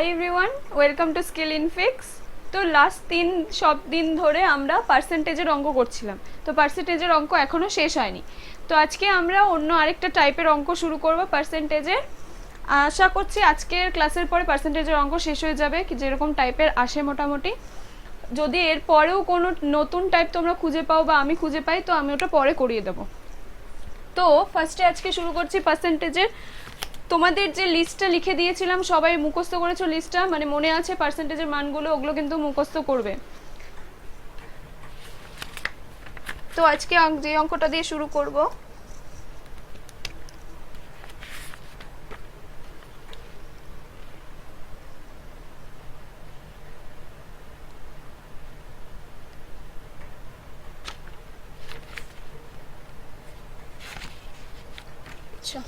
High everyone, welcome to skill infix. তো last সব দিন ধরে আমরা পার্সেন্টেজের অঙ্ক করছিলাম। তো পার্সেন্টেজের অঙ্ক এখনও শেষ হয়নি। তো আজকে আমরা অন্য আরেকটা টাইপের অঙ্ক শুরু করব পার্সেন্টেজের। আশা করছি আজকের ক্লাসের পরে পার্সেন্টেজের অঙ্ক শেষ হয়ে যাবে, যেরকম টাইপের আসে মোটামুটি। যদি এর পরেও কোনো নতুন টাইপ তোমরা খুঁজে পাও বা আমি খুঁজে পাই, তো আমি ওটা পরে করিয়ে দেবো। তো ফার্স্টে আজকে শুরু করছি পার্সেন্টেজের। তোমাদের যে লিস্টটা লিখে দিয়েছিলাম, সবাই মুখস্থ করেছো লিস্টটা? মানে মনে আছে পার্সেন্টেজের মানগুলো? ওগুলো কিন্তু মুখস্থ করবে। তো আজকে যে অঙ্কটা দিয়ে শুরু করব, আচ্ছা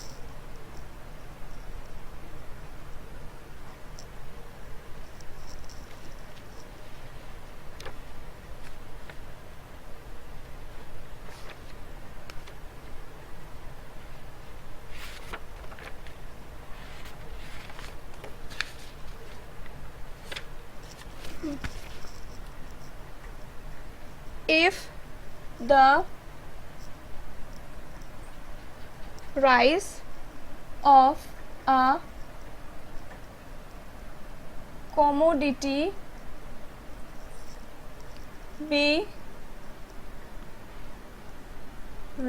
if the price of a commodity be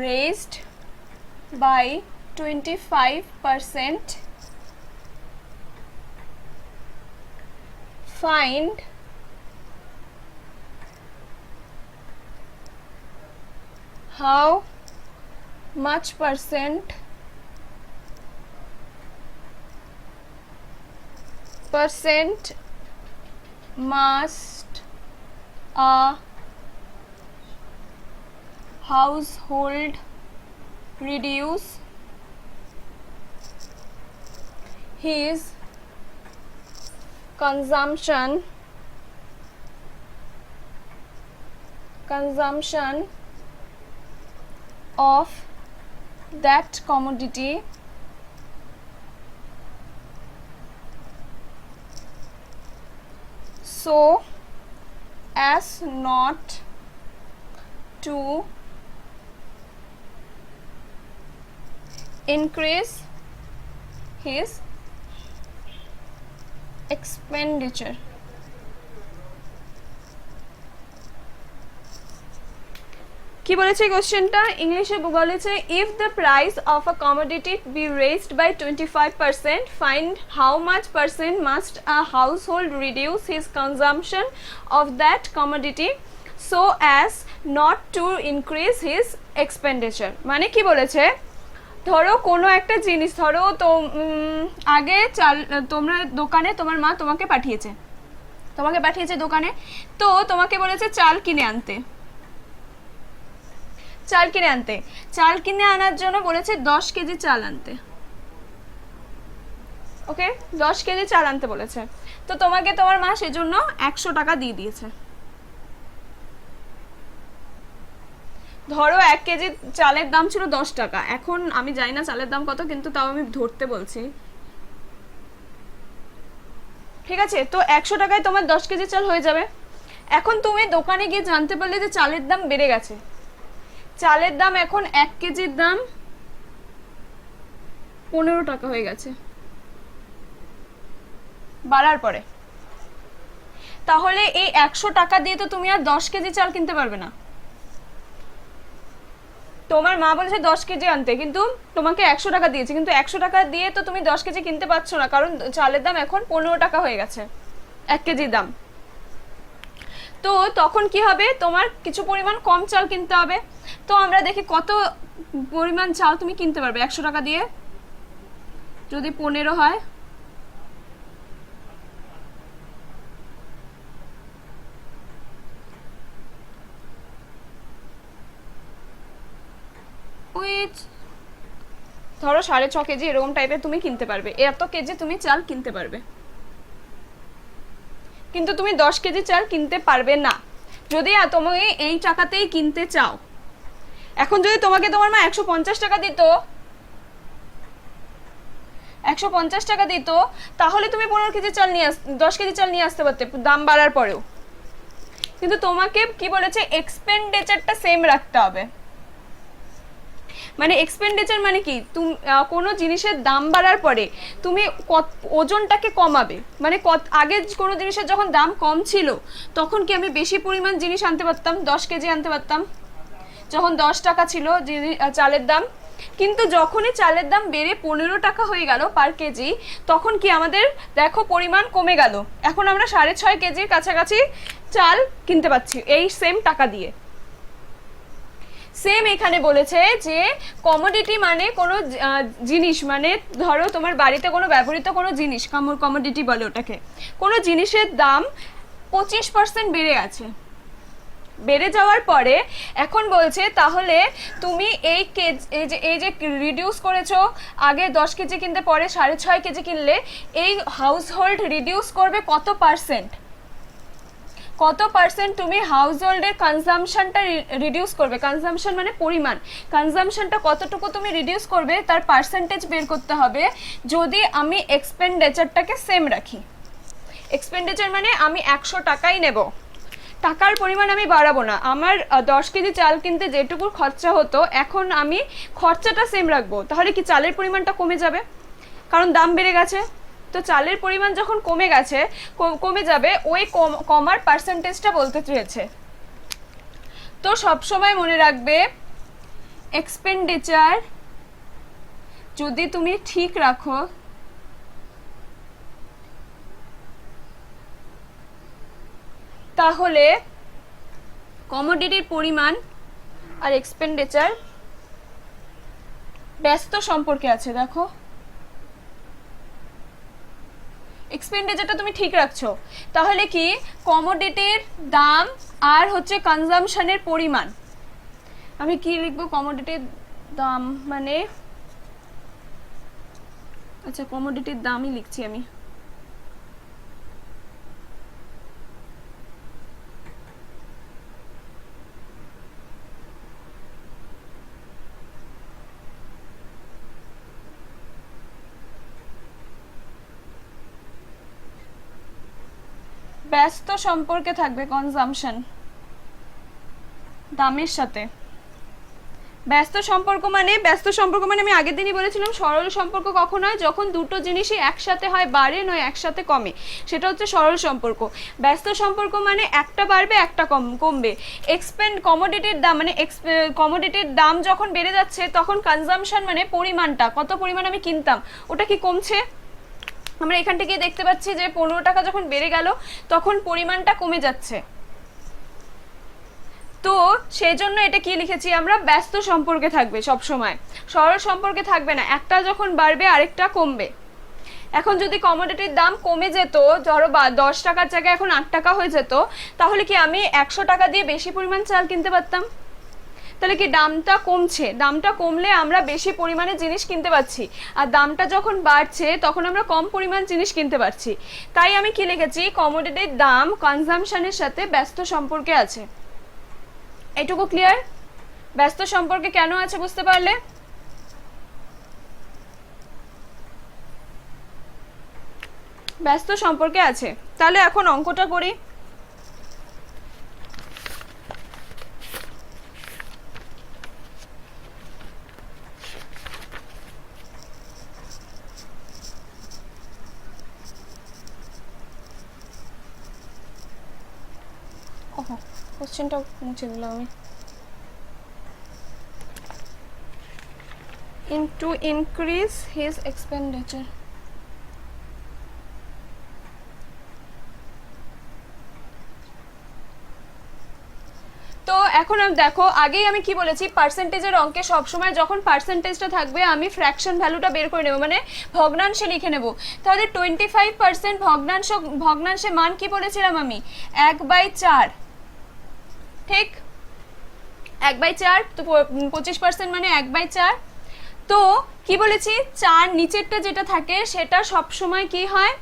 raised by 25%, find how much percent must a household reduce his consumption of that commodity so as not to increase his expenditure. কি বলেছে কোশ্চেনটা? ইংলিশে বলেছে if the price of a commodity be raised by 25%, find how much percent must a household reduce his consumption of that commodity so as not to increase his expenditure. মানে কি বলেছে, ধরো কোনো একটা জিনিস, ধরো তো আগে চাল তোমরা দোকানে, তোমার মা তোমাকে পাঠিয়েছে দোকানে। তো তোমাকে বলেছে চাল কিনে আনতে। চাল কিনে আনার জন্য বলেছে 10 কেজি চাল আনতে। ওকে, 10 কেজি চাল আনতে বলেছে। তো তোমাকে তোমার মা সেজন্য 100 টাকা দিয়ে দিয়েছে। ধরো 1 কেজি চালের দাম ছিল 10 টাকা। এখন আমি জানি না চালের দাম কত, কিন্তু তাও আমি ধরতে বলছি, ঠিক আছে? তো 100 টাকায় তোমার 10 কেজি চাল হয়ে যাবে। এখন তুমি দোকানে গিয়ে জানতে পারলে যে চালের দাম বেড়ে গেছে। চালের দাম এখন 1 কেজির দাম 15 টাকা হয়ে গেছে বাড়ার পরে। তাহলে এই 100 টাকা দিয়ে তো তুমি আর 10 কেজি চাল কিনতে পারবে না। তোমার মা বলেছে 10 কেজি আনতে, কিন্তু তোমাকে 100 টাকা দিয়েছে, কিন্তু 100 টাকা দিয়ে তো তুমি 10 কেজি কিনতে পারছো না, কারণ চালের দাম এখন 15 টাকা হয়ে গেছে 1 কেজির দাম। তো তখন কি হবে, তোমার কিছু পরিমাণ কম চাল কিনতে হবে। তো আমরা দেখি কত পরিমাণ চাল তুমি কিনতে পারবে 100 টাকা দিয়ে। যদি 15 হয়, ওই ধরো 6.5 কেজি এরকম টাইপের তুমি কিনতে পারবে। এত কেজি তুমি চাল কিনতে পারবে, কিন্তু তুমি 10 কেজি চাল কিনতে পারবে না যদি তুমি এই টাকাতেই কিনতে চাও। এখন যদি তোমাকে তোমার মা 150 টাকা দিত, 150 টাকা দিত, তাহলে তুমি 15 কেজি চাল নিয়ে 10 কেজি চাল নিয়ে আসতে পারতে দাম বাড়ার পরেও। কিন্তু তোমাকে কি বলেছে, এক্সপেন্ডিচারটা সেম রাখতে হবে। মানে এক্সপেন্ডিচার মানে কি, তুমি কোনো জিনিসের দাম বাড়ার পরে তুমি ওজনটাকে কমাবে। মানে আগে কোনো জিনিসের যখন দাম কম ছিল তখন কি আমি বেশি পরিমাণ জিনিস আনতে পারতাম, 10 কেজি আনতে পারতাম, যখন 10 টাকা ছিল চালের দাম। কিন্তু যখনই চালের দাম বেড়ে 15 টাকা হয়ে গেল পার কেজি, তখন কি আমাদের দেখো পরিমাণ কমে গেল। এখন আমরা 6.5 কেজির কাছাকাছি চাল কিনতে পাচ্ছি এই সেম টাকা দিয়ে। সেম এখানে বলেছে যে কমোডিটি মানে কোনো জিনিস, মানে ধরো তোমার বাড়িতে কোনো ব্যবহৃত কোনো জিনিস, কমোডিটি বলে ওটাকে, কোনো জিনিসের দাম 25% বেড়ে গেছে। বেড়ে যাওয়ার পরে এখন বলছে তাহলে তুমি এই যে রিডিউস করেছো, আগে 10 কেজি কিনতে পরে 6.5 কেজি কিনলে, এই হাউস হোল্ড রিডিউস করবে কত পার্সেন্ট, কত পার্সেন্ট তুমি হাউস হোল্ডের কনজামশনটা রিডিউস করবে। কনজামশন মানে পরিমাণ, কনজামশনটা কতটুকু তুমি রিডিউস করবে তার পার্সেন্টেজ বের করতে হবে। যদি আমি এক্সপেন্ডিচারটাকে সেম রাখি, এক্সপেন্ডিচার মানে আমি 100 টাকাই নেব, টাকার পরিমাণ আমি বাড়াবো না। আমার 10 কেজি চাল কিনতে যেটুকু খরচা হতো এখন আমি খরচাটা সেম রাখবো, তাহলে কি চালের পরিমাণটা কমে যাবে, কারণ দাম বেড়ে গেছে। তো চালের পরিমাণ যখন কমে গেছে, কমে যাবে, ওই কমার পার্সেন্টেজটা বলতে চেয়েছে। তো সবসময় মনে রাখবে এক্সপেন্ডিচার যদি তুমি ঠিক রাখো তাহলে কমোডিটির পরিমাণ আর এক্সপেন্ডিচার ব্যস্ত সম্পর্কে আছে। দেখো এক্সপেন্ডিচারটা তুমি ঠিক রাখছো, তাহলে কি কমোডিটির দাম আর হচ্ছে কনজামশনের পরিমাণ, আমি কি লিখবো, কমোডিটির দাম মানে, আচ্ছা কমোডিটির দামই লিখছি আমি। ব্যস্ত সম্পর্কে থাকবে কনজামশন দামের সাথে। ব্যস্ত সম্পর্ক মানে আমি আগের দিনই বলেছিলাম সরল সম্পর্ক কখন হয়, যখন দুটো জিনিসই একসাথে হয়, বাড়ে নয় একসাথে কমে, সেটা হচ্ছে সরল সম্পর্ক। ব্যস্ত সম্পর্ক মানে একটা বাড়বে একটা কমবে। কমোডিটির দাম মানে কমোডিটির দাম যখন বেড়ে যাচ্ছে তখন কনজামশন মানে পরিমাণটা, কত পরিমাণ আমি কিনতাম ওটা কি কমছে। আমরা এখান থেকে দেখতে পাচ্ছি যে 15 টাকা যখন বেড়ে গেল তখন পরিমাণটা কমে যাচ্ছে। তো সেই জন্য এটা কি লিখেছি আমরা, ব্যস্ত সম্পর্কে থাকবে সব সময়, সরল সম্পর্কে থাকবে না, একটা যখন বাড়বে আরেকটা কমবে। এখন যদি কমোডিটির দাম কমে যেত, ধরো 10 টাকার জায়গায় এখন 8 টাকা হয়ে যেত, তাহলে কি আমি 100 টাকা দিয়ে বেশি পরিমাণ চাল কিনতে পারতাম। তাহলে কি দামটা কমছে, দামটা কমলে আমরা বেশি পরিমাণে জিনিস কিনতে পারছি, আর দামটা যখন বাড়ছে তখন আমরা কম পরিমাণ জিনিস কিনতে পারছি। তাই আমি কি লিখেছি, কমোডিটির দাম কনজামশনের সাথে ব্যস্ত সম্পর্কে আছে। এটুকু ক্লিয়ার? ব্যস্ত সম্পর্কে কেন আছে বুঝতে পারলে? ব্যস্ত সম্পর্কে আছে। তাহলে এখন অঙ্কটা করি। ওহো, কোশ্চেনটা মুছে দিলাম আমি। To increase his expenditure. তো এখন দেখো আগেই আমি কি বলেছি, পার্সেন্টেজের অঙ্কে সবসময় যখন পার্সেন্টেজটা থাকবে আমি ফ্র্যাকশন ভ্যালুটা বের করে নেব, মানে ভগ্নাংশে লিখে নেব। তাহলে 25% ভগ্নাংশে মান কি বলেছিলাম আমি, 1/4, ঠিক 1/4, তো 25% মানে 1/4। তো কি বলেছি, 4 নিচেরটা যেটা থাকে সেটা সবসময় কি হয়,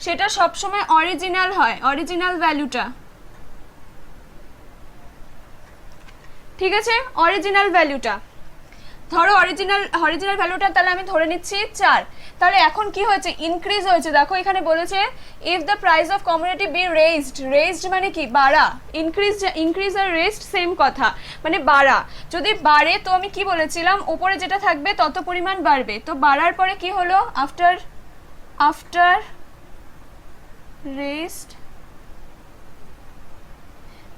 সেটা সবসময় অরিজিনাল হয়, অরিজিনাল ভ্যালুটা, ঠিক আছে, অরিজিনাল ভ্যালুটা। ধরো অরিজিনাল ভ্যালুটা তাহলে আমি ধরে নিচ্ছি 4। তাহলে এখন কি হয়েছে, ইনক্রিজ হয়েছে। দেখো এখানে বলেছে if the price of commodity B raised মানে কি বাড়া, ইনক্রিজ আর রেজড সেম কথা, মানে বাড়া। যদি বাড়ে তো আমি কি বলেছিলাম, উপরে যেটা থাকবে তত পরিমাণ বাড়বে। তো বাড়ার পরে কি হলো, আফটার রেজড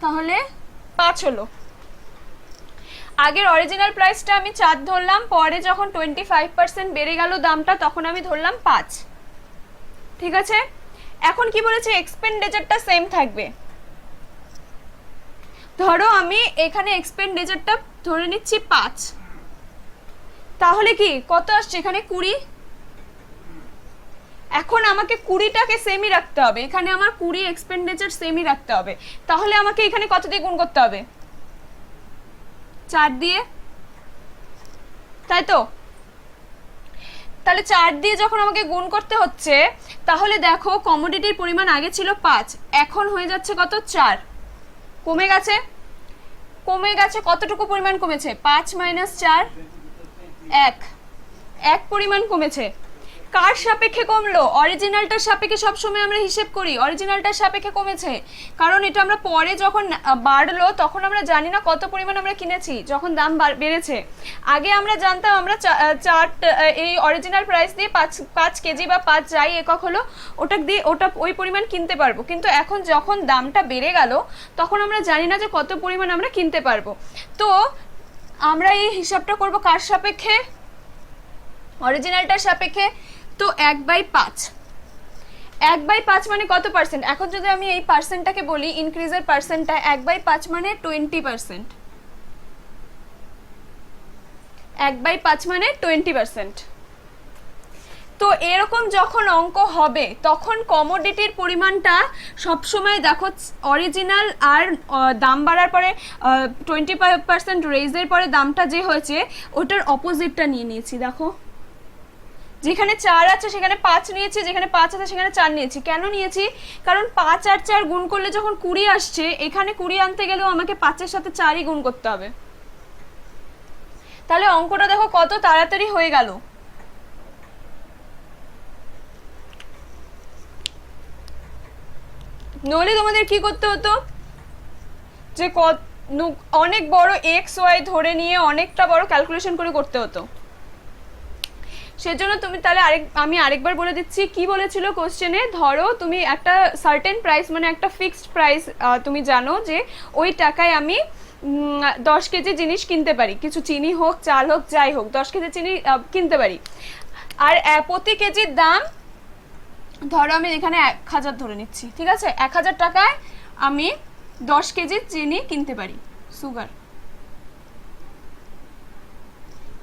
তাহলে 5 হলো। আগের অরিজিনাল প্রাইসটা আমি 4 ধরলাম, পরে যখন 25% বেড়ে গেল দামটা তখন আমি ধরলাম 5। ঠিক আছে, এখন কি বলেছে, এক্সপেন্ডিচারটা সেম থাকবে। ধরো আমি এখানে এক্সপেন্ডিচারটা ধরে নিচ্ছি 5, তাহলে কি কত আসছে এখানে 20। এখন আমাকে 20টাকে সেমই রাখতে হবে, এখানে আমার 20 এক্সপেন্ডিচার সেমই রাখতে হবে। তাহলে আমাকে এখানে কত দিয়ে গুণ করতে হবে, 4 দিয়ে, তাই তো? তাহলে 4 দিয়ে যখন আমাকে গুণ করতে হচ্ছে, তাহলে দেখো কমোডিটির পরিমাণ আগে ছিল 5, এখন হয়ে যাচ্ছে কত, 4। কমে গেছে, কতটুকু পরিমাণ কমেছে, 5 - 4 1 পরিমাণ কমেছে। কার সাপেক্ষে কমলো, অরিজিনালটার সাপেক্ষে। সবসময় আমরা হিসেব করি অরিজিনালটার সাপেক্ষে কমেছে, কারণ এটা আমরা পরে যখন বাড়লো তখন আমরা জানি না কত পরিমাণ আমরা কিনেছি যখন দাম বেড়েছে। আগে আমরা জানতাম আমরা এই অরিজিনাল প্রাইস দিয়ে 5 কেজি বা 5 যাই একক হলো ওটা ওই পরিমাণ কিনতে পারবো, কিন্তু এখন যখন দামটা বেড়ে গেল তখন আমরা জানি না যে কত পরিমাণ আমরা কিনতে পারবো। তো আমরা এই হিসাবটা করব কার সাপেক্ষে, অরিজিনালটার সাপেক্ষে। তো 1/5, 1/5 মানে কত পার্সেন্ট, এখন যদি আমি এই পার্সেন্টটাকে বলি ইনক্রিজের পার্সেন্টটা, 1/5 মানে 20%, 1/5 মানে 20%। তো এরকম যখন অঙ্ক হবে তখন কমোডিটির পরিমাণটা সবসময় দেখো অরিজিনাল আর দাম বাড়ার পরে 20% রেজের পরে দামটা যে হয়েছে ওটার অপোজিটটা নিয়ে নিয়েছি। দেখো যেখানে 4 আছে সেখানে 5 নিয়েছি, যেখানে 5 আছে সেখানে 4 নিয়েছি। কেন নিয়েছি, কারণ 5 আর 4 গুণ করলে যখন 20 আসছে, এখানে 20 আনতে গেলেও আমাকে 5-এর সাথে 4ই গুণ করতে হবে। তাহলে অঙ্কটা দেখো কত তাড়াতাড়ি হয়ে গেল। নইলে তোমাদের কি করতে হতো, যে অনেক বড় XY ধরে নিয়ে অনেকটা বড় ক্যালকুলেশন করে করতে হতো। সেজন্য তুমি তাহলে আমি আরেকবার বলে দিচ্ছি কি বলেছিল কোশ্চেনে। ধরো তুমি একটা সার্টেন প্রাইস মানে একটা ফিক্সড প্রাইস তুমি জানো যে ওই টাকায় আমি 10 কেজি জিনিস কিনতে পারি, কিছু চিনি হোক চাল হোক যাই হোক 10 কেজি চিনি কিনতে পারি। আর প্রতি কেজির দাম ধরো আমি এখানে 1000 ধরে নিচ্ছি, ঠিক আছে, 1000 টাকায় আমি 10 কেজি চিনি কিনতে পারি, সুগার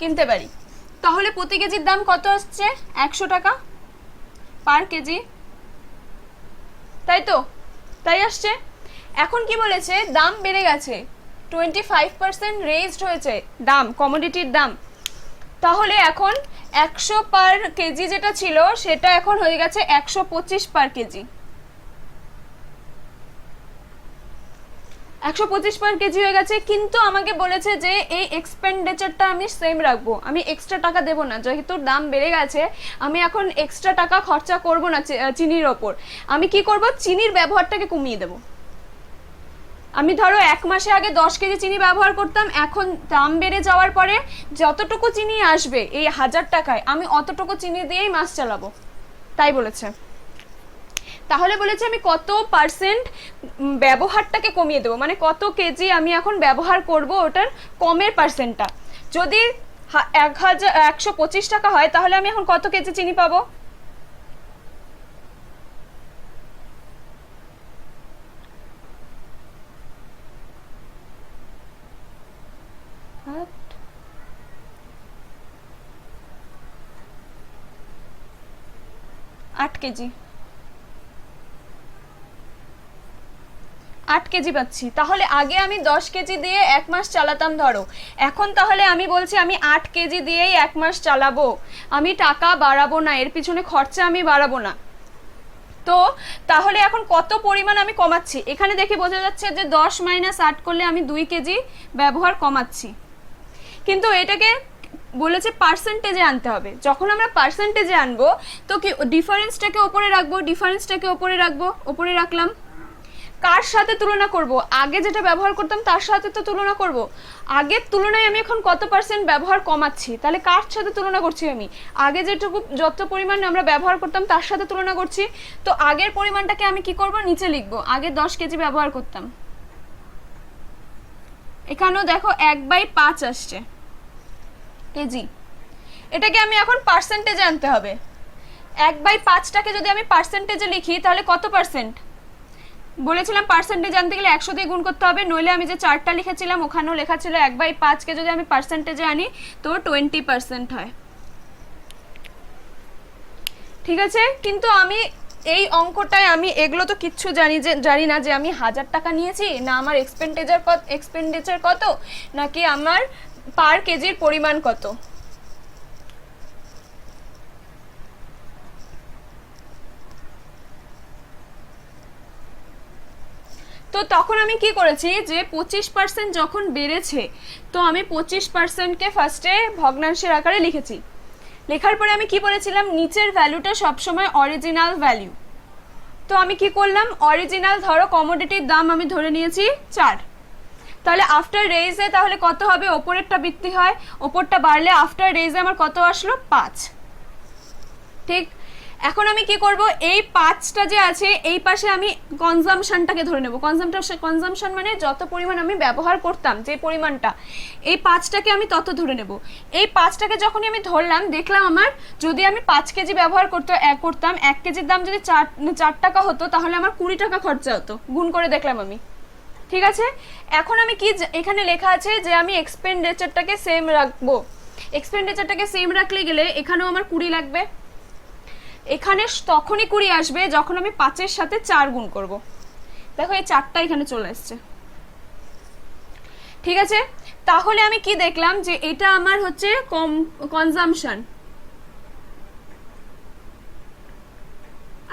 কিনতে পারি। তাহলে প্রতি কেজির দাম কত আসছে, 100 টাকা পার কেজি, তাই তো? তাই আসছে। এখন কি বলেছে, দাম বেড়ে গেছে, 25% রেজড হয়েছে দাম, কমোডিটির দাম। তাহলে এখন 100 পার কেজি যেটা ছিল সেটা এখন হয়ে গেছে 125 পার কেজি, 125 পার কেজি হয়ে গেছে। কিন্তু আমাকে বলেছে যে এই এক্সপেন্ডিচারটা আমি সেম রাখবো, আমি এক্সট্রা টাকা দেবো না, যেহেতু দাম বেড়ে গেছে আমি এখন এক্সট্রা টাকা খরচা করব না চিনির ওপর। আমি কি করব, চিনির ব্যবহারটাকে কমিয়ে দেবো। আমি ধরো 1 মাসে আগে 10 কেজি চিনি ব্যবহার করতাম, এখন দাম বেড়ে যাওয়ার পরে যতটুকু চিনি আসবে এই 1000 টাকায় আমি অতটুকু চিনি দিয়েই মাস চালাবো, তাই বলেছে। তাহলে বলেছে আমি কত পার্সেন্ট ব্যবহারটাকে কমিয়ে দেবো, মানে কত কেজি আমি এখন ব্যবহার করব ওটার কমের পার্সেন্টটা। যদি 125 টাকা হয় তাহলে আমি এখন কত কেজি চিনি পাবো, আট কেজি, 8 কেজি পাচ্ছি। তাহলে আগে আমি 10 কেজি দিয়ে 1 মাস চালাতাম ধরো, এখন তাহলে আমি বলছি আমি 8 কেজি দিয়েই 1 মাস চালাবো, আমি টাকা বাড়াবো না, এর পিছনে খরচা আমি বাড়াবো না। তো তাহলে এখন কত পরিমাণ আমি কমাচ্ছি, এখানে দেখে বোঝা যাচ্ছে যে 10 - 8 করলে আমি 2 কেজি ব্যবহার কমাচ্ছি। কিন্তু এটাকে বলেছে পার্সেন্টেজে আনতে হবে। যখন আমরা পার্সেন্টেজে আনবো তো কি ডিফারেন্সটাকে ওপরে রাখবো, ওপরে রাখলাম। কার সাথে তুলনা করব? আগে যেটা ব্যবহার করতাম তার সাথে তো তুলনা করব। আগের তুলনায় আমি এখন কত পার্সেন্ট ব্যবহার কমাচ্ছি, তাহলে কার সাথে তুলনা করছি আমি? আগে যত পরিমাণ আমরা ব্যবহার করতাম তার সাথে তুলনা করছি। তো আগের পরিমাণটাকে আমি কি করব? নিচে লিখবো। আগে 10 কেজি ব্যবহার করতাম, এখানেও দেখো 1/5 আসছে কেজি। এটাকে আমি এখন পার্সেন্টেজে আনতে হবে। 1/5টাকে যদি আমি পার্সেন্টেজে লিখি তাহলে কত পার্সেন্ট? বলেছিলাম পার্সেন্টেজ আনতে গেলে 100 দিয়ে গুণ করতে হবে, নইলে আমি যে চারটা লিখেছিলাম ওখানেও লেখা ছিল 1/5কে যদি আমি পার্সেন্টেজে আনি তো 20% হয়। ঠিক আছে, কিন্তু আমি এই অঙ্কটায় আমি এগুলো তো কিচ্ছু জানি না যে আমি 1000 টাকা নিয়েছি না আমার এক্সপেন্ডিচার কত নাকি আমার পার কেজির পরিমাণ কত। তো তখন আমি কি করেছি যে 25% যখন বেড়েছে তো আমি 25%কে ফার্স্টে ভগ্নাংশের আকারে লিখেছি। লেখার পরে আমি কি বলেছিলাম, নিচের ভ্যালুটা সবসময় অরিজিনাল ভ্যালু। তো আমি কি করলাম, অরিজিনাল ধরো কমোডিটির দাম আমি ধরে নিয়েছি 4, তাহলে আফটার রেইজে তাহলে কত হবে? ওপরেরটা বৃদ্ধি হয়, ওপরটা বাড়লে আফটার রেইজে আমার কত আসলো? 5। ঠিক, এখন আমি কি করব, এই 5টা যে আছে এই পাশে আমি কনজাম্পশনটাকে ধরে নেব। কনজাম্পশন মানে যত পরিমাণ আমি ব্যবহার করতাম, যে পরিমাণটা, এই 5টাকে আমি তত ধরে নেব। এই 5টাকে যখনই আমি ধরলাম দেখলাম আমার যদি আমি 5 কেজি ব্যবহার করতাম 1 কেজির দাম যদি 4 টাকা হতো তাহলে আমার 20 টাকা খরচা হতো। গুণ করে দেখলাম আমি। ঠিক আছে, এখন আমি কি এখানে লেখা আছে যে আমি এক্সপেন্ডিচারটাকে সেম রাখবো। এক্সপেন্ডিচারটাকে সেম রাখলে গেলে এখানেও আমার 20 লাগবে। এখানে তখনই 20 আসবে যখন আমি 5-এর সাথে 4 গুণ করব। দেখো এই 4টা এখানে চলে আসছে। ঠিক আছে, তাহলে আমি কি দেখলাম যে এটা আমার হচ্ছে কনজাম্পশন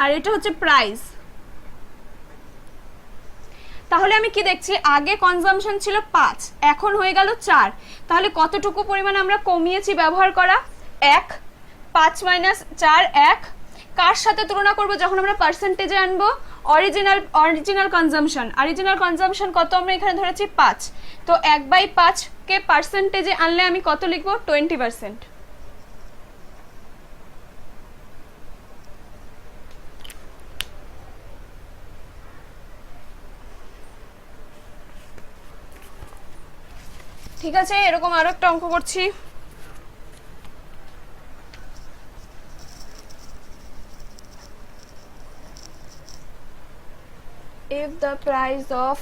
আর এটা হচ্ছে প্রাইস। তাহলে আমি কি দেখছি, আগে কনজাম্পশন ছিল 5, এখন হয়ে গেল 4, তাহলে কতটুকু পরিমাণ আমরা কমিয়েছি ব্যবহার করা? 1। 5 - 4 1। কার সাথে তুলনা করব যখন আমরা পার্সেন্টেজে আনবো? অরিজিনাল কনজাম্পশন কত আমরা এখানে ধরেছি? 5। তো 1/5কে পার্সেন্টেজে আনলে আমি কত লিখবো? 20%। ঠিক আছে, এরকম আরো একটা অঙ্ক করছি। If the price of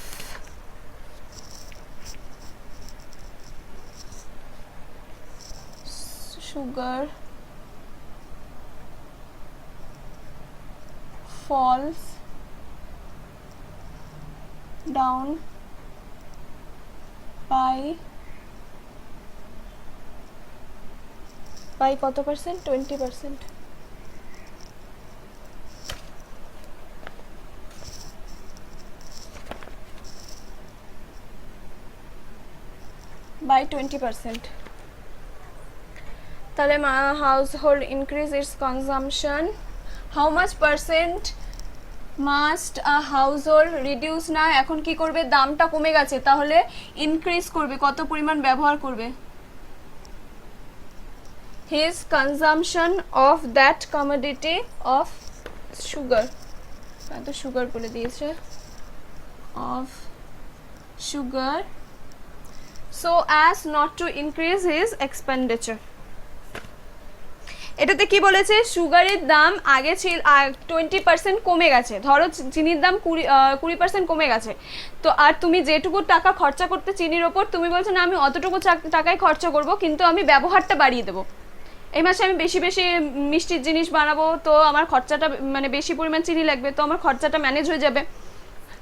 sugar falls down by কত পার্সেন্ট? 20%। by 20%, তাহলে household increase its consumption, how much percent must a household reduce? না, এখন কি করবে, দামটা কমে গেছে তাহলে ইনক্রিজ করবে, কত পরিমাণ ব্যবহার করবে? his consumption of that commodity of sugar, তো সুগার বলে দিয়েছে, of sugar so as not to increase his expenditure। এটাতে কি বলেছে, সুগারের দাম আগে ছিল 20% কমে গেছে, ধরো চিনির দাম 20% কমে গেছে, তো আর তুমি যেটুকু টাকা খরচা করতে চিনির ওপর তুমি বলছো না আমি অতটুকু টাকায় খরচা করব, কিন্তু আমি ব্যবহারটা বাড়িয়ে দেবো। এই মাসে আমি বেশি বেশি মিষ্টির জিনিস বানাবো, তো আমার খরচাটা মানে বেশি পরিমাণ চিনি লাগবে, তো আমার খরচাটা ম্যানেজ হয়ে যাবে।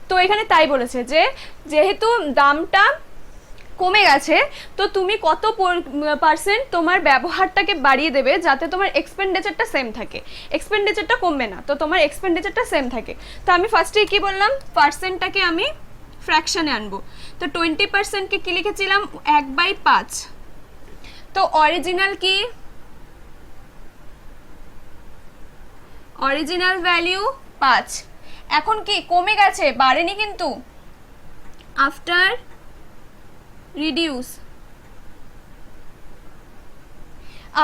তো এখানে তাই বলেছে যে যেহেতু দামটা কমে গেছে তো তুমি কত পার্সেন্ট তোমার ব্যবহারটাকে বাড়িয়ে দেবে যাতে তোমার এক্সপেন্ডিচারটা সেম থাকে, এক্সপেন্ডিচারটা কমবে না, তো তোমার এক্সপেন্ডিচারটা সেম থাকে। তো আমি ফার্স্টে কি বললাম, পার্সেন্টটাকে আমি ফ্র্যাকশনে আনবো। তো 20%কে কি লিখেছিলাম? 1/5। তো অরিজিনাল কি, অরিজিনাল ভ্যালু 5, এখন কি কমে গেছে, বাড়েনি কিন্তু। আফটার রিডিউস,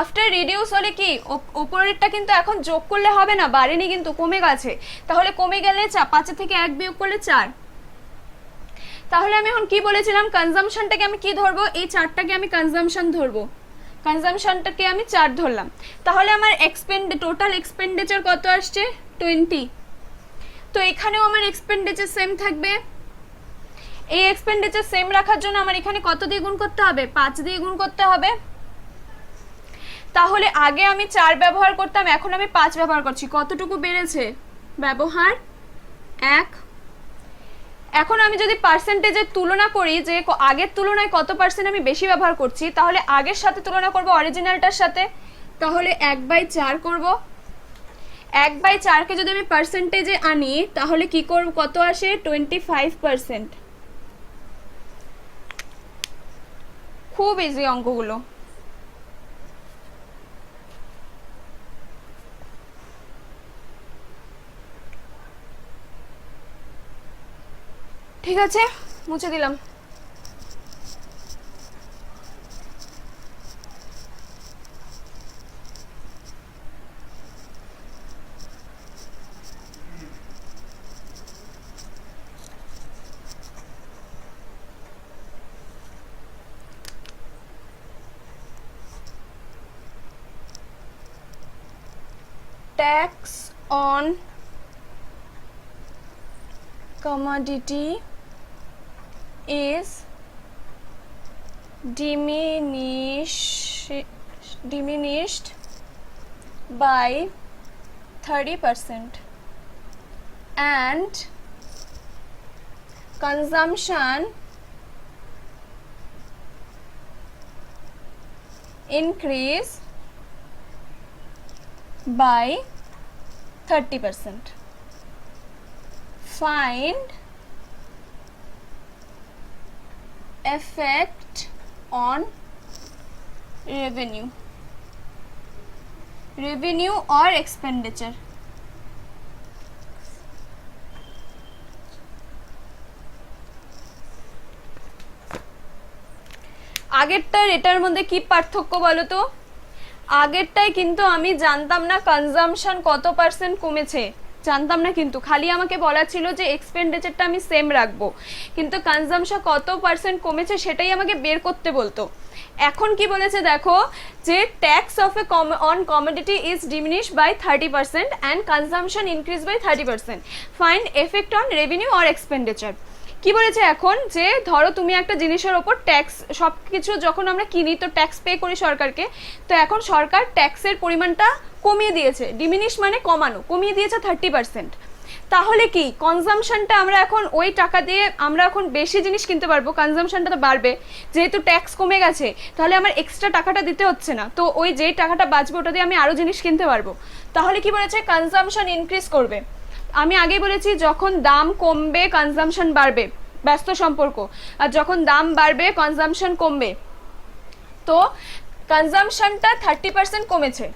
আফটার রিডিউস হলে কি উপরেরটা কিন্তু এখন যোগ করলে হবে না, বাড়েনি কিন্তু, কমে গেছে। তাহলে কমে গেলে 5 থেকে 1 বিয়োগ করলে 4। তাহলে আমি এখন কি বলেছিলাম, কনজাম্পশনটাকে আমি কি ধরবো, এই 4টাকে আমি কনজাম্পশন ধরবো, কনজাম্পশনটাকে আমি 4 ধরলাম। তাহলে আমার টোটাল এক্সপেন্ডিচার কত আসছে, 20। তো এখানেও আমার এক্সপেন্ডিচার সেম থাকবে। এই এক্সপেন্ডিচার সেম রাখার জন্য আমার এখানে কত দিয়ে গুণ করতে হবে, 5 দিয়ে গুণ করতে হবে। তাহলে আগে আমি 4 ব্যবহার করতাম, এখন আমি 5 ব্যবহার করছি। কতটুকু বেড়েছে, ব্যবহার 1। এখন আমি যদি পার্সেন্টেজের তুলনা করি যে আগের তুলনায় কত পার্সেন্ট আমি বেশি ব্যবহার করছি, তাহলে আগের সাথে তুলনা করব অরিজিনালটার সাথে। তাহলে 1/4 করব। 1/4কে যদি আমি পার্সেন্টেজে আনি তাহলে কি করব, কত আসে, 25%। খুব ইজি অঙ্কগুলো। ঠিক আছে, মুছে দিলাম। Tax on commodity is diminished by 30% and consumption increase by 30%. Find effect on revenue or expenditure। আগেরটার এটার মধ্যে কি পার্থক্য বলো তো? আগেরটাই কিন্তু আমি জানতাম না কনজাম্পশন কত পার্সেন্ট কমেছে, জানতাম না, কিন্তু খালি আমাকে বলা ছিল যে এক্সপেন্ডিচারটা আমি সেম রাখবো, কিন্তু কনজাম্পশন কত পার্সেন্ট কমেছে সেটাই আমাকে বের করতে বলতো। এখন কি বলেছে দেখো, যে tax of a on commodity is diminish by 30% and consumption increase by 30%। Find effect on revenue or expenditure. কি বলেছে এখন, যে ধরো তুমি একটা জিনিসের ওপর ট্যাক্স, সব কিছু যখন আমরা কিনি তো ট্যাক্স পে করি সরকারকে, তো এখন সরকার ট্যাক্সের পরিমাণটা কমিয়ে দিয়েছে, ডিমিনিশ মানে কমানো, কমিয়ে দিয়েছে 30%। তাহলে কি কনজাম্পশনটা আমরা এখন ওই টাকা দিয়ে আমরা এখন বেশি জিনিস কিনতে পারবো, কনজাম্পশনটা তো বাড়বে, যেহেতু ট্যাক্স কমে গেছে তাহলে আমার এক্সট্রা টাকাটা দিতে হচ্ছে না, তো ওই যেই টাকাটা বাঁচবে ওটা দিয়ে আমি আরও জিনিস কিনতে পারবো। তাহলে কি বলেছে, কনজাম্পশন ইনক্রিজ করবে। আমি আগেই বলেছি যখন দাম কমবে কনজাম্পশন বাড়বে, ব্যস্ত সম্পর্ক, আর যখন দাম বাড়বে কনজাম্পশন কমবে। তো কনজাম্পশনটা 30% কমেছে,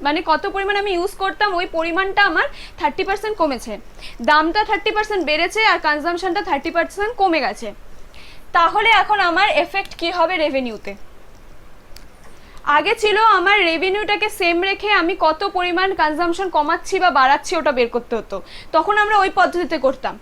মানে কত পরিমাণ আমি ইউজ করতাম ওই পরিমাণটা আমার 30% কমেছে, দামটা 30% বেড়েছে আর কনজাম্পশনটা 30% কমে গেছে। তাহলে এখন আমার এফেক্ট কি হবে রেভিনিউতে? আগে ছিল আমার রেভিনিউটাকে সেম রেখে আমি কত পরিমাণ কনজাম্পশন কমাচ্ছি বা বাড়াচ্ছি ওটা বের করতে হতো, তখন আমরা ওই পদ্ধতিতে করতাম।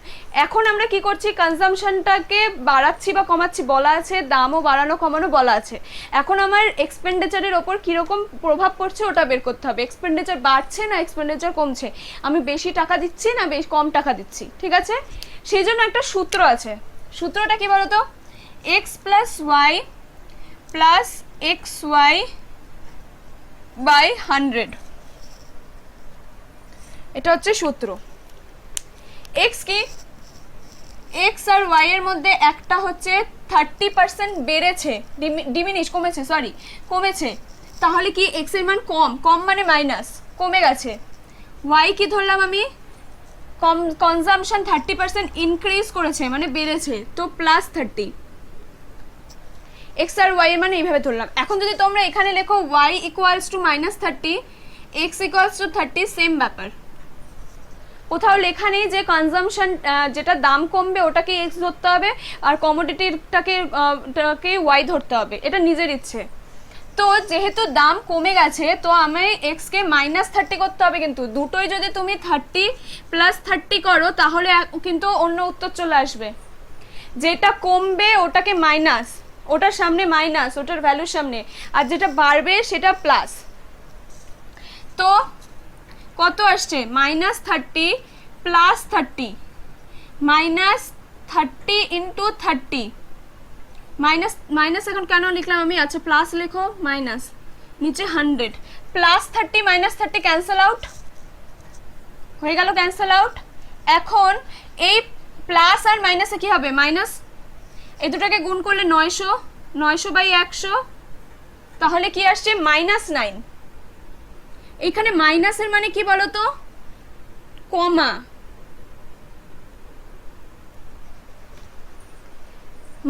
এখন আমরা কি করছি, কনজাম্পশনটাকে বাড়াচ্ছি বা কমাচ্ছি বলা আছে, দামও বাড়ানো কমানো বলা আছে। এখন আমার এক্সপেন্ডিচারের ওপর কীরকম প্রভাব পড়ছে ওটা বের করতে হবে, এক্সপেন্ডিচার বাড়ছে না এক্সপেন্ডিচার কমছে, আমি বেশি টাকা দিচ্ছি না বেশ কম টাকা দিচ্ছি, ঠিক আছে? সেই জন্য একটা সূত্র আছে, সূত্রটা কি বলতো, x plus y plus xy by 100, এটা হচ্ছে সূত্র। x কি, x আর y এর মধ্যে একটা হচ্ছে 30% বেড়েছে, ডিমিনিশ কমেছে, সরি কমেছে, তাহলে কি x এর মান কম, কম মানে মাইনাস, কমে গেছে। y কি ধরলাম আমি, কনজাম্পশন 30% ইনক্রিজ করেছে মানে বেড়েছে, তো প্লাস 30। এক্স আর ওয়াই এর মানে এইভাবে ধরলাম। এখন যদি তোমরা এখানে লেখো y equals to -30, x equals to 30, same ব্যাপার। কোথাও লেখা নেই যে কনজামশন যেটা দাম কমবে ওটাকে এক্স ধরতে হবে আর কমোডিটিটাকে ওয়াই ধরতে হবে, এটা নিজের ইচ্ছে। তো যেহেতু দাম কমে গেছে তো আমি এক্সকে -30 করতে হবে, কিন্তু দুটোই যদি তুমি 30 + 30 করো তাহলে কিন্তু অন্য উত্তর চলে আসবে। যেটা কমবে ওটাকে মাইনাস, ওটার সামনে মাইনাস, ওটার ভ্যালুর সামনে, আর যেটা বাড়বে সেটা প্লাস। তো কত আসছে? -30 + 30, -30 × 30, মাইনাস এখন কেন লিখলাম আমি? আচ্ছা প্লাস লেখো, মাইনাস, নিচে 100, +30 -30 ক্যান্সেল আউট হয়ে গেল, ক্যান্সেল আউট। এখন এই প্লাস আর মাইনাসে কি হবে? মাইনাস, এই দুটাকে গুণ করলে 900, 900/100, তাহলে কি আসছে? -9। এখানে মাইনাসের মানে কি বলতো? কমা,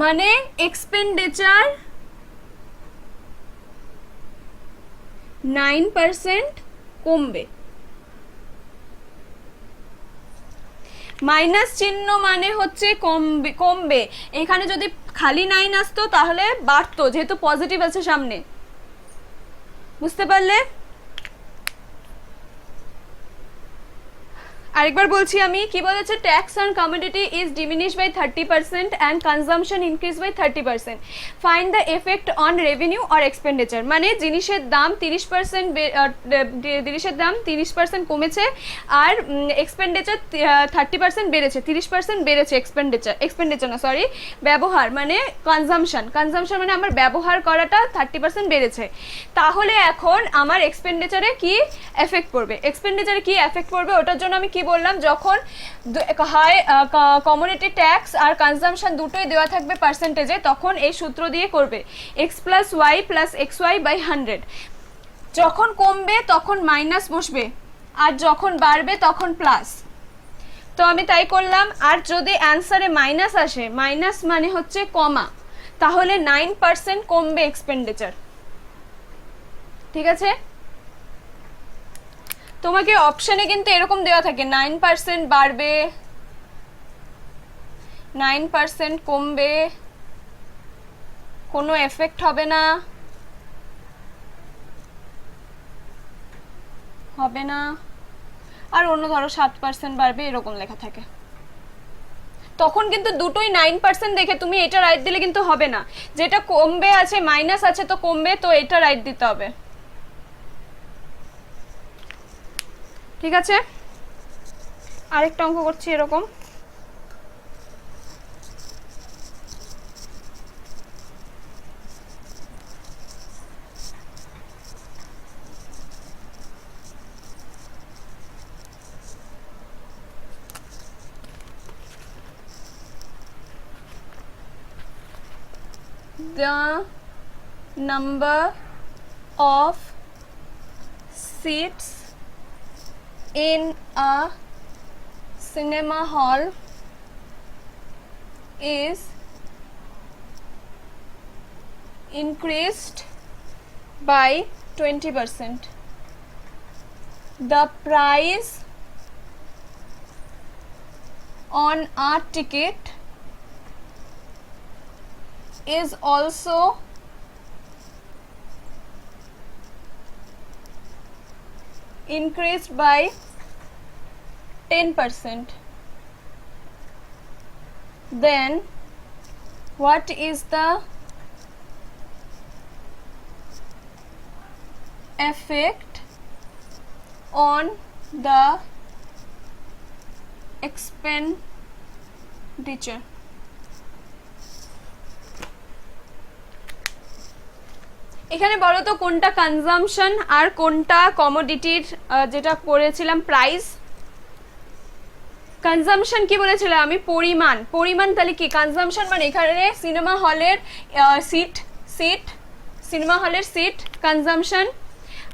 মানে এক্সপেন্ডিচার 9% কমবে। মাইনাস চিহ্ন মানে হচ্ছে কমবে। এখানে যদি খালি 9 আসতো তাহলে বাড়তো, যেহেতু পজিটিভ আছে সামনে। বুঝতে পারলে? আরেকবার বলছি আমি, কি বলেছে? Tax on commodity is diminish by 30% and consumption increase by 30%। Find the effect on revenue or expenditure. মানে জিনিসের দাম 30% কমেছে আর এক্সপেন্ডিচার 30% বেড়েছে, 30% বেড়েছে এক্সপেন্ডিচার না সরি, ব্যবহার মানে কনজামশন মানে আমার ব্যবহার করাটা 30% বেড়েছে। তাহলে এখন আমার এক্সপেন্ডিচারে কি এফেক্ট পড়বে? ওটার জন্য আমি কি বললাম? যখন হয় কমোডিটি ট্যাক্স আর কনজামশন দুটোই দেওয়া থাকবে পার্সেন্টেজে, তখন এই সূত্র দিয়ে করবে x + y + xy/100। যখন কমবে তখন মাইনাস বসবে আর যখন বাড়বে তখন প্লাস। তো আমি তাই করলাম। আর যদি অ্যান্সারে মাইনাস আসে, মাইনাস মানে হচ্ছে কমা, তাহলে 9% কমবে এক্সপেন্ডিচার। ঠিক আছে? তোমাকে অপশনে কিন্তু এরকম দেওয়া থাকে 9% বাড়বে, 9% কমবে, কোনো এফেক্ট হবে না, আর অন্য ধরো 7% বাড়বে, এরকম লেখা থাকে। তখন কিন্তু দুটোই 9% দেখে তুমি এটা রাইট দিলে কিন্তু হবে না। যেটা কমবে আছে, মাইনাস আছে তো কমবে, তো এটা রাইট দিতে হবে। ঠিক আছে? আরেকটা অঙ্ক করছি এরকম। The number of seats in a cinema hall is increased by 20%. The price on a ticket is also increased by 10%. Then what is the effect on the expenditure? এখানে বলো তো কোনটা কনজাম্পশন আর কোনটা কমোডিটির যেটা করেছিলাম প্রাইস? কনজাম্পশন কি বলেছিলাম আমি? পরিমাণ। তাহলে কি কনজাম্পশন মানে এখানে সিনেমা হলের সিনেমা হলের সিট কনজাম্পশন।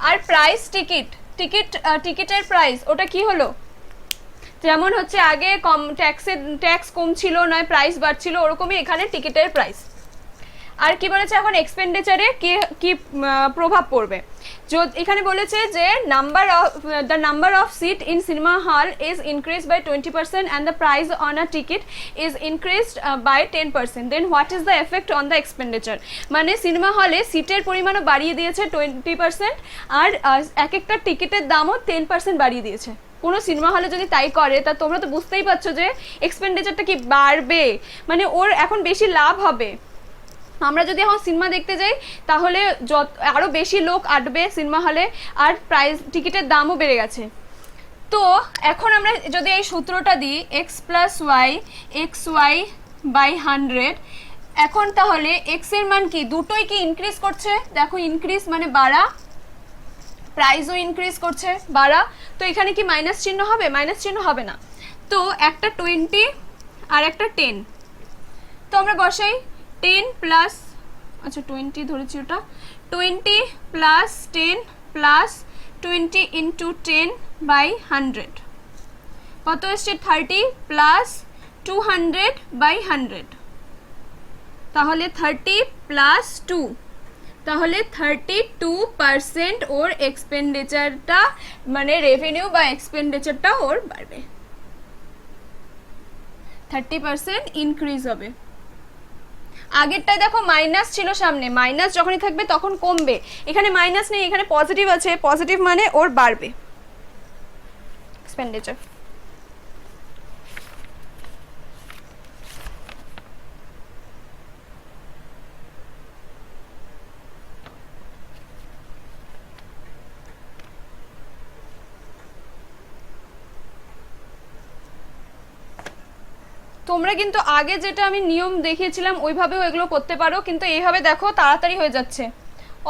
আর প্রাইস টিকিটের প্রাইস, ওটা কি হলো? যেমন হচ্ছে আগে ট্যাক্স কম ছিল, নয় প্রাইস বাড়ছিল, ওরকমই এখানে টিকিটের প্রাইস। আর কি বলেছে এখন এক্সপেন্ডিচারে কি কি প্রভাব পড়বে, এখানে বলেছে যে the number of seat in cinema hall is increase by 20% and the price on a ticket is increased by 10%, then what is the effect on the expenditure. মানে সিনেমা হলে সিটের পরিমাণও বাড়িয়ে দিয়েছে 20% আর এক একটা টিকিটের দামও 10% বাড়িয়ে দিয়েছে। কোনো সিনেমা হলে যদি তাই করে তা তোমরা তো বুঝতেই পারছো যে এক্সপেন্ডিচারটা কি বাড়বে, মানে ওর এখন বেশি লাভ হবে। আমরা যদি এখন সিনেমা দেখতে যাই তাহলে আরও বেশি লোক আসবে সিনেমা হলে, আর প্রাইস টিকিটের দামও বেড়ে গেছে। তো এখন আমরা যদি এই সূত্রটা দিই x plus y x y by 100, এখন তাহলে এক্স এর মান কি দুটোই কি ইনক্রিজ করছে, দেখো ইনক্রিজ মানে বাড়া, প্রাইসও ইনক্রিজ করছে বাড়া, তো এখানে কি মাইনাস চিহ্ন হবে, মাইনাস চিহ্ন হবে না। তো একটা 20 আর একটা 10, তো আমরা বসাই 10 প্লাস, আচ্ছা 20 ধরেছি, ওটা 20 প্লাস 10 প্লাস 20 ইন্টু 10 বাই 100 কত এসছে 30 প্লাস 200 বাই 100, তাহলে 30 প্লাস 2, তাহলে 32% ওর এক্সপেন্ডিচারটা মানে রেভিনিউ বা এক্সপেন্ডিচারটা ওর বাড়বে, 30% ইনক্রিজ হবে। আগেরটায় দেখো মাইনাস ছিল সামনে, মাইনাস যখনই থাকবে তখন কমবে, এখানে মাইনাস নেই, এখানে পজিটিভ আছে, পজিটিভ মানে ওর বাড়বে এক্সপেন্ডিচার। তোমরা কিন্তু আগে যেটা আমি নিয়ম দেখিয়েছিলাম ওইভাবেও এগুলো করতে পারো, কিন্তু এইভাবে দেখো তাড়াতাড়ি হয়ে যাচ্ছে,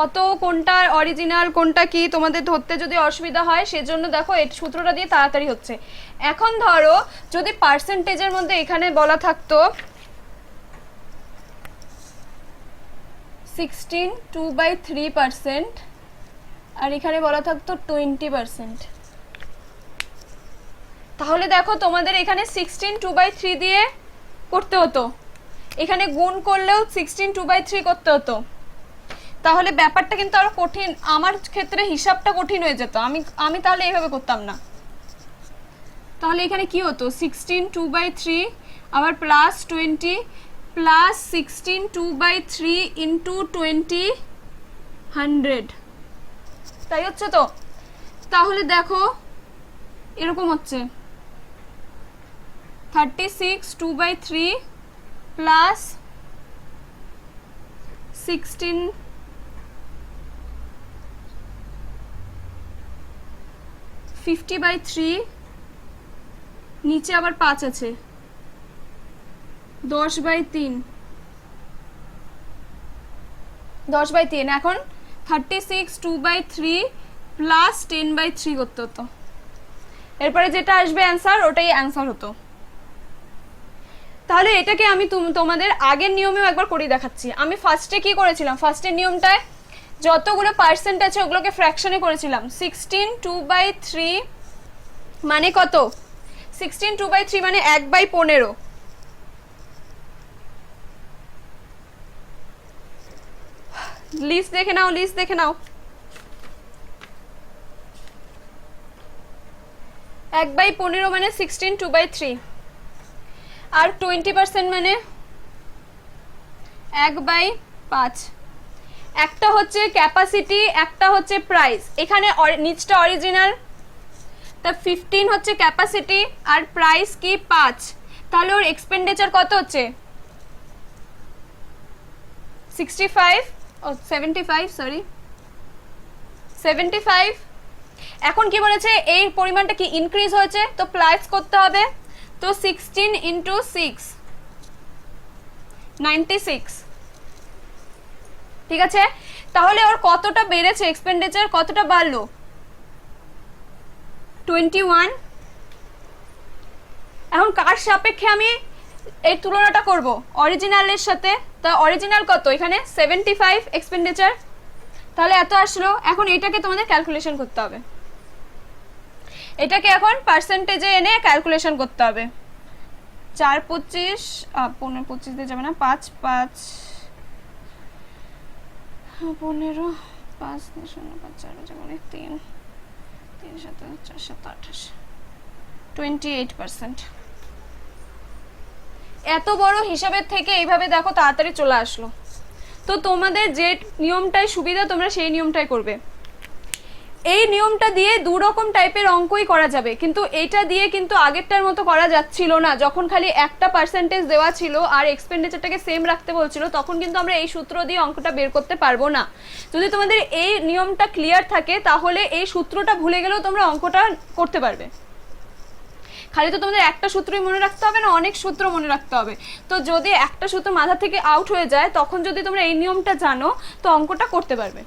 অত কোনটা অরিজিনাল কোনটা কি তোমাদের ধরতে যদি অসুবিধা হয় সেজন্য দেখো এই সূত্রটা দিয়ে তাড়াতাড়ি হচ্ছে। এখন ধরো যদি পার্সেন্টেজের মধ্যে এখানে বলা থাকতো 16 2/3% আর এখানে বলা থাকতো 20%, তাহলে দেখো তোমাদের এখানে 16 2/3 দিয়ে করতে হতো, এখানে গুণ করলেও 16 2/3 করতে হতো, তাহলে ব্যাপারটা কিন্তু আরো কঠিন, আমার ক্ষেত্রে হিসাবটা কঠিন হয়ে যেত, আমি তাহলে এইভাবে করতাম না। তাহলে এখানে কি হতো 16 2/3 আবার প্লাস 20 প্লাস 16 2/3 ইন্টু 20 100, তাই হচ্ছে তো। তাহলে দেখো এরকম হচ্ছে 36 2/3 প্লাস 16 50/3, নিচে আবার 5 আছে 10/3, 10/3, এখন 36 2/3 প্লাস 10/3 করতে হতো, এরপরে যেটা আসবে অ্যান্সার ওটাই অ্যান্সার হতো। তাহলে এটাকে আমি তোমাদের আগের নিয়মেও একবার করে দেখাচ্ছি। আমি ফার্স্টে কি করেছিলাম, ফার্স্টের নিয়মটায় যতগুলো পার্সেন্ট আছে ওগুলোকে ফ্র্যাকশনে করেছিলাম। 16 2/3 মানে কত, 16 2/3 মানে 1/15, লিস্ট দেখে নাও, লিস্ট দেখে নাও, 1/15 মানে 16 2/3, আর 20% মানে 1/5, একটা হচ্ছে ক্যাপাসিটি একটা হচ্ছে প্রাইস, এখানে নিচটা অরিজিনাল, তা 15 হচ্ছে ক্যাপাসিটি আর প্রাইস কি 5, তাহলে ওর এক্সপেন্ডিচার কত হচ্ছে 75 সরি 75। এখন কি বলেছে এই পরিমাণটা কি ইনক্রিজ হয়েছে, তো প্লাস করতে হবে, তো 16 ইন্টু 6 96, ঠিক আছে। তাহলে ওর কতটা বেড়েছে এক্সপেন্ডিচার, কতটা বাড়লো 21। এখন কার সাপেক্ষে আমি এই তুলনাটা করব, অরিজিনালের সাথে, তা অরিজিনাল কত এখানে 75 এক্সপেন্ডিচার, তাহলে এত আসলো। এখন এটাকে তোমাদের ক্যালকুলেশন করতে হবে, এটাকে এখন পার্সেন্টেজে এনে ক্যালকুলেশন করতে হবে। 4 25 15 25 দিয়ে যাবে না, 5 5 15 5 0 5 4 যেমন 3 3 7 4 7 28 28%। এত বড় হিসাবের থেকে এইভাবে দেখো তাড়াতাড়ি চলে আসলো। তো তোমাদের যে নিয়মটাই সুবিধা তোমরা সেই নিয়মটাই করবে। এই নিয়মটা দিয়ে দু রকম টাইপের অঙ্কই করা যাবে, কিন্তু এইটা দিয়ে কিন্তু আগেরটার মতো করা যাচ্ছিল না। যখন খালি একটা পার্সেন্টেজ দেওয়া ছিল আর এক্সপেন্ডিচারটাকে সেম রাখতে বলছিল, তখন কিন্তু আমরা এই সূত্র দিয়ে অঙ্কটা বের করতে পারবো না। যদি তোমাদের এই নিয়মটা ক্লিয়ার থাকে তাহলে এই সূত্রটা ভুলে গেলেও তোমরা অঙ্কটা করতে পারবে। খালি তো তোমাদের একটা সূত্রই মনে রাখতে হবে না, অনেক সূত্র মনে রাখতে হবে। তো যদি একটা সূত্র মাথা থেকে আউট হয়ে যায়, তখন যদি তোমরা এই নিয়মটা জানো তো অঙ্কটা করতে পারবে।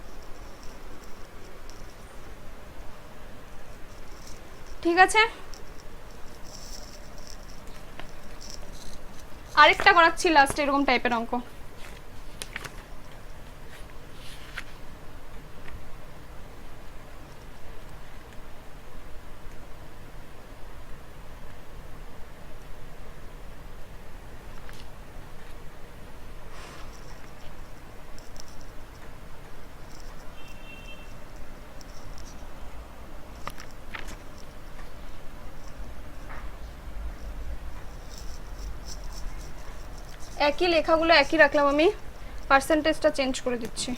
ঠিক আছে, আরেকটা করাচ্ছি লাস্ট এরকম টাইপের অঙ্ক। একই লেখাগুলো একই রাখলাম, আমি পার্সেন্টেজটা চেঞ্জ করে দিচ্ছি।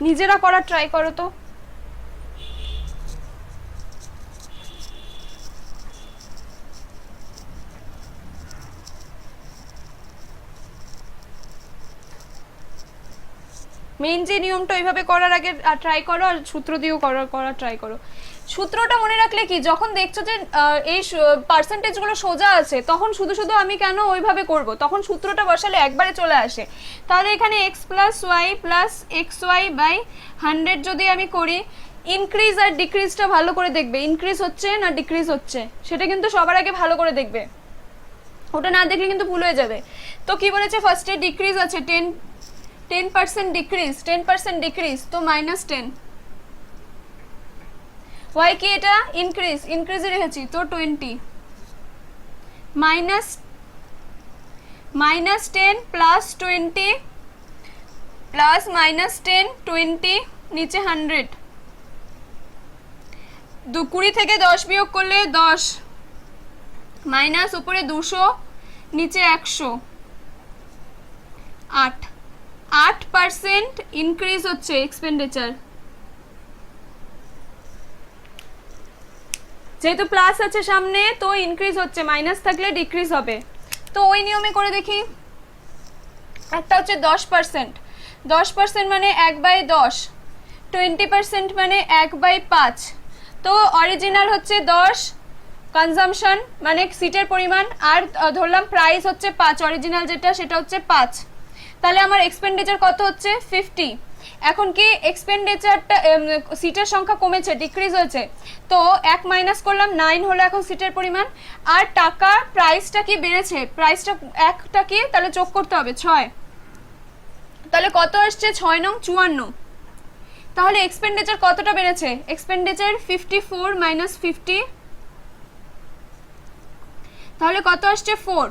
নিজেরা করার ট্রাই করো তো। মেইন যে নিয়মটা ওইভাবে করার আগে ট্রাই করো, আর সূত্র দিয়েও করার ট্রাই করো। সূত্রটা মনে রাখলে কি, যখন দেখছো যে এই পার্সেন্টেজগুলো সোজা আছে, তখন শুধু শুধু আমি কেন ওইভাবে করব, তখন সূত্রটা বসালে একবারে চলে আসে। তাহলে এখানে x plus y plus x y by 100 যদি আমি করি, ইনক্রিজ আর ডিক্রিজটা ভালো করে দেখবে, ইনক্রিজ হচ্ছে না ডিক্রিজ হচ্ছে সেটা কিন্তু সবার আগে ভালো করে দেখবে, ওটা না দেখলে কিন্তু ভুল হয়ে যাবে। তো কি বলেছে, ফার্স্টে ডিক্রিজ আছে 10% ডিক্রিজ, 10% ডিক্রিজ, তো -10। ওয়াই কি এটা ইনক্রিজে রেখেছি, তো 20 -10 প্লাস 20 প্লাস -10 20 নিচে 100, 20 থেকে 10 বিয়োগ করলে 10, মাইনাস উপরে 200 নিচে 100, 8% ইনক্রিজ হচ্ছে এক্সপেন্ডিচার, যেহেতু প্লাস আছে সামনে তো ইনক্রিজ হচ্ছে, মাইনাস থাকলে ডিক্রিজ হবে। তো ওই নিয়মে করে দেখি। একটা হচ্ছে 10%, 10% মানে 1/10, 20% মানে 1/5। তো অরিজিনাল হচ্ছে 10 কনজাম্পশন মানে সিটের পরিমাণ, আর ধরলাম প্রাইস হচ্ছে 5, অরিজিনাল যেটা সেটা হচ্ছে 5। তাহলে আমার এক্সপেন্ডিচার কত হচ্ছে 50। এখন কি এক্সপেন্ডিচারটা সিটের সংখ্যা কমেছে, ডিক্রিজ হয়েছে, তো 1 মাইনাস করলাম, 9 হলো এখন সিটের পরিমাণ। আর টাকা প্রাইসটা কি বেড়েছে, প্রাইসটা একটা কি তাহলে যোগ করতে হবে 6, তাহলে কত আসছে 6 নং 54। তাহলে এক্সপেন্ডিচার কতটা বেড়েছে, এক্সপেন্ডিচার 54 মাইনাস 50, তাহলে কত আসছে 4।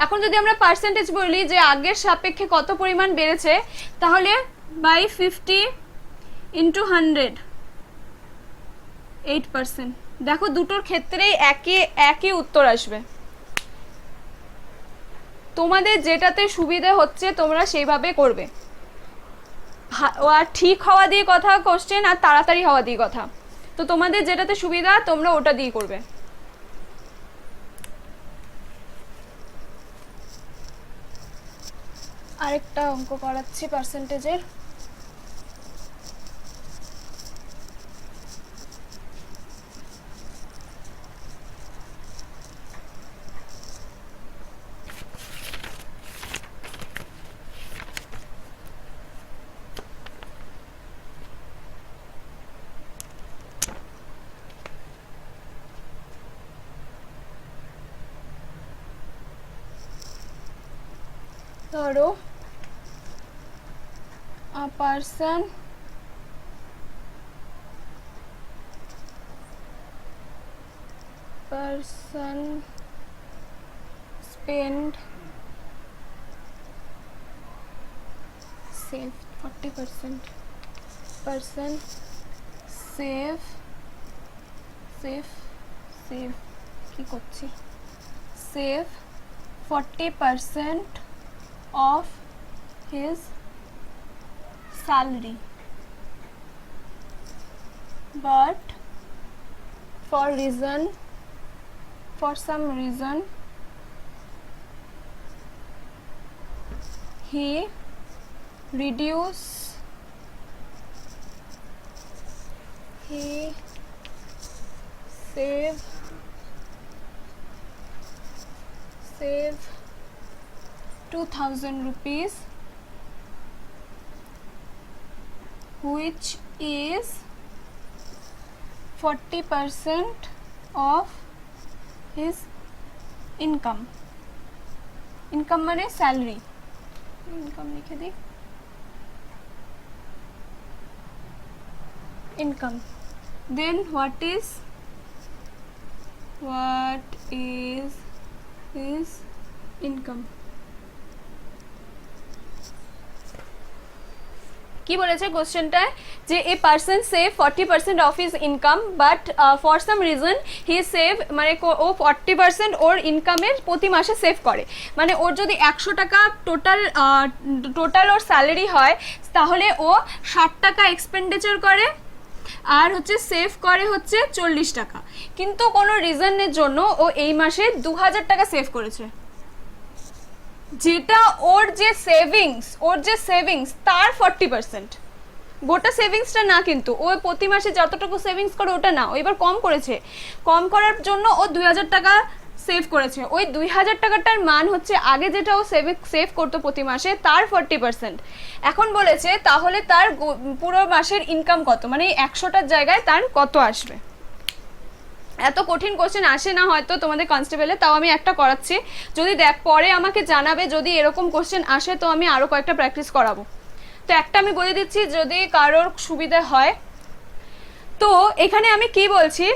এখন যদি আমরা পার্সেন্টেজ বলি যে আগের সাপেক্ষে কত পরিমাণ বেড়েছে, তাহলে বাই 50 ইন্টু 100, 8%। দেখো দুটোর ক্ষেত্রেই একই উত্তর আসবে। তোমাদের যেটাতে সুবিধা হচ্ছে তোমরা সেইভাবে করবে। আর ঠিক হওয়া দিয়ে কথা কোশ্চেন, আর তাড়াতাড়ি হওয়া দিয়ে কথা, তো তোমাদের যেটাতে সুবিধা তোমরা ওটা দিয়ে করবে। আরেকটা অঙ্ক করাচ্ছি পার্সেন্টেজের। ধরো a person person spend save 40% person save কি করছি save 40% of his salary, but for some reason he save 2000 rupees, which is 40% of his income মানে salary, income লিখে দিই, income. Then what is his income? কি বলেছে কোশ্চেনটায় যে a person save 40% of his income but for some reason he save মানে ও 40% ওর ইনকামের প্রতি মাসে সেভ করে, মানে ওর যদি 100 টাকা টোটাল ওর স্যালারি হয় তাহলে ও 60 টাকা এক্সপেন্ডিচার করে আর হচ্ছে সেভ করে হচ্ছে 40 টাকা, কিন্তু কোনো রিজনের জন্য ও এই মাসে 2000 টাকা সেভ করেছে, যেটা ওর যে সেভিংস তার 40%, গোটা সেভিংসটা না, কিন্তু ও প্রতি মাসে যতটুকু সেভিংস করে ওটা না, ও এবার কম করেছে, কম করার জন্য ও 2000 টাকা সেভ করেছে, ওই 2000 টাকাটার মান হচ্ছে আগে যেটা ও সেভ করতো প্রতি মাসে তার 40%। এখন বলেছে তাহলে তার পুরো মাসের ইনকাম কত, মানে 100টার জায়গায় তার কত আসবে। এত কঠিন কোশ্চেন আসে না হয়তো তোমাদের কনস্টেবলে, তাও আমি একটা করাচ্ছি, যদি পরে আমাকে জানাবে যদি এরকম কোশ্চেন আসে তো আমি আরও কয়েকটা প্র্যাকটিস করাবো। তো একটা আমি বলে দিচ্ছি যদি কারোর সুবিধা হয়। তো এখানে আমি কি বলছি,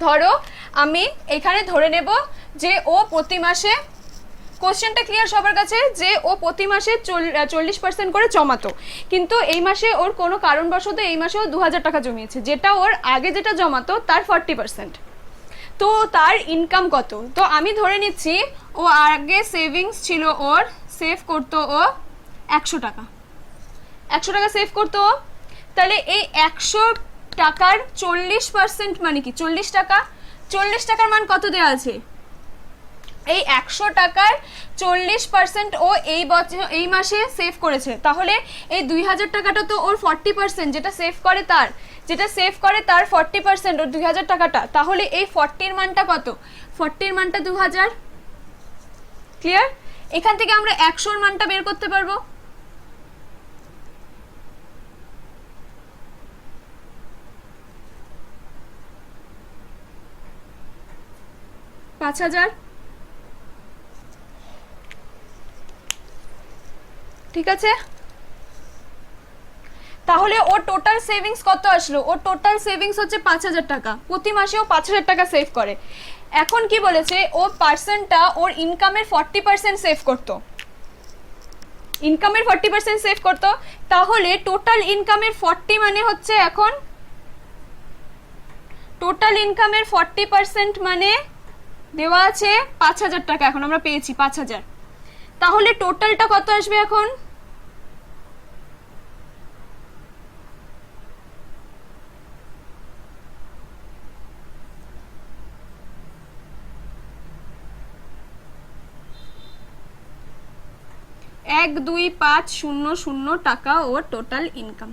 ধরো আমি এখানে ধরে নেব যে ও প্রতি মাসে, কোশ্চেনটা ক্লিয়ার সবার কাছে, যে ও প্রতি মাসে 40% করে জমাতো, কিন্তু এই মাসে ওর কোনো কারণবশত এই মাসে ও 2000 টাকা জমিয়েছে, যেটা ওর আগে যেটা জমাতো তার 40%। তো তার ইনকাম কত? তো আমি ধরে নিচ্ছি ও আগে সেভিংস ছিল ওর, সেভ করতো ও 100 টাকা, 100 টাকা সেভ করতো, তাহলে এই 100 টাকার 40% মানে কি 40 টাকা, 40 টাকার মান কত দেওয়া আছে, এই 100 টাকার 40% ও এই মাসে সেভ করেছে, তাহলে এই 2000 টাকাটা তো ওর 40%, যেটা সেভ করে তার 40% ওর 2000 টাকাটা, তাহলে এই 40 এর মানটা কত, 40 এর মানটা 2000। ক্লিয়ার? এখান থেকে আমরা 100 এর মানটা বের করতে পারবো, $5000। ঠিক আছে, তাহলে ওর টোটাল সেভিংস কত আসলো, ওর টোটাল সেভিংস হচ্ছে 5000 টাকা, প্রতি মাসে ও 5000 টাকা সেভ করে। এখন কি বলেছে, ও পার্সেন্টটা ওর ইনকামের 40% সেভ করতো, ইনকামের 40% সেভ করতো, তাহলে টোটাল ইনকামের 40 মানে হচ্ছে এখন টোটাল ইনকামের 40% মানে দেওয়া আছে 5000 টাকা, এখন আমরা পেয়েছি 5000, তাহলে টোটালটা কত আসবে এখন, $12500 টাকা ওর টোটাল ইনকাম।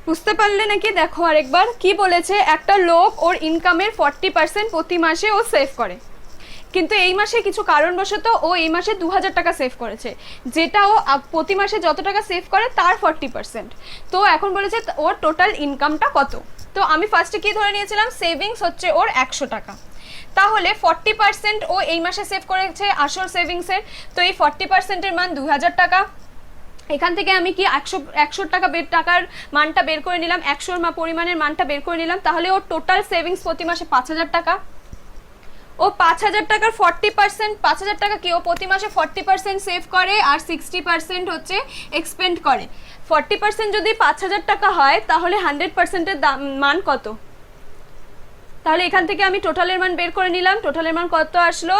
বুঝতে পারলে নাকি? দেখো আরেকবার কি বলেছে, একটা লোক ওর ইনকামের 40% প্রতি মাসে ও সেভ করে, কিন্তু এই মাসে কিছু কারণবশত ও এই মাসে 2000 টাকা সেভ করেছে, যেটা ও প্রতি মাসে যত টাকা সেভ করে তার 40%। তো এখন বলেছে ওর টোটাল ইনকামটা কত। তো আমি ফার্স্টে কি ধরে নিয়েছিলাম, সেভিংস হচ্ছে ওর 100 টাকা, তাহলে 40% ও এই মাসে সেভ করেছে আসল সেভিংসের, তো এই 40% এর মান 2000 টাকা। এখান থেকে আমি কি 100 টাকা টাকার মানটা বের করে নিলাম, 100 পরিমাণের মানটা বের করে নিলাম, তাহলে ওর টোটাল সেভিংস প্রতি মাসে 5,000 টাকা। ও 5,000 টাকার 40%, 5,000 টাকা কি ও প্রতি মাসে 40% সেভ করে আর 60% হচ্ছে এক্সপেন্ড করে। 40% যদি 5,000 টাকা হয় তাহলে 100%-এর মান কত? তাহলে এখান থেকে আমি টোটালের মান বের করে নিলাম, টোটালের মান কত আসলো?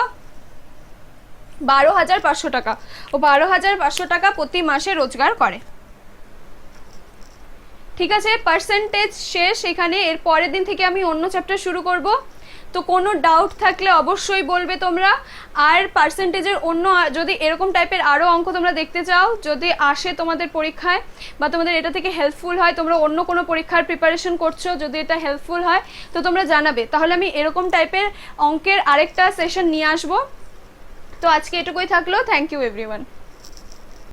12,500 টাকা। ও 12,500 টাকা প্রতি মাসে রোজগার করে। ঠিক আছে, পার্সেন্টেজ শেষ এখানে। এর পরের দিন থেকে আমি অন্য চ্যাপ্টার শুরু করব। তো কোনো ডাউট থাকলে অবশ্যই বলবে তোমরা। আর পার্সেন্টেজের অন্য যদি এরকম টাইপের আরও অঙ্ক তোমরা দেখতে চাও, যদি আসে তোমাদের পরীক্ষায় বা তোমাদের এটা থেকে হেল্পফুল হয়, তোমরা অন্য কোনো পরীক্ষার প্রিপারেশন করছো, যদি এটা হেল্পফুল হয় তো তোমরা জানাবে, তাহলে আমি এরকম টাইপের অঙ্কের আরেকটা সেশন নিয়ে আসবো। তো আজকে এটুকুই থাকলো। Thank you everyone.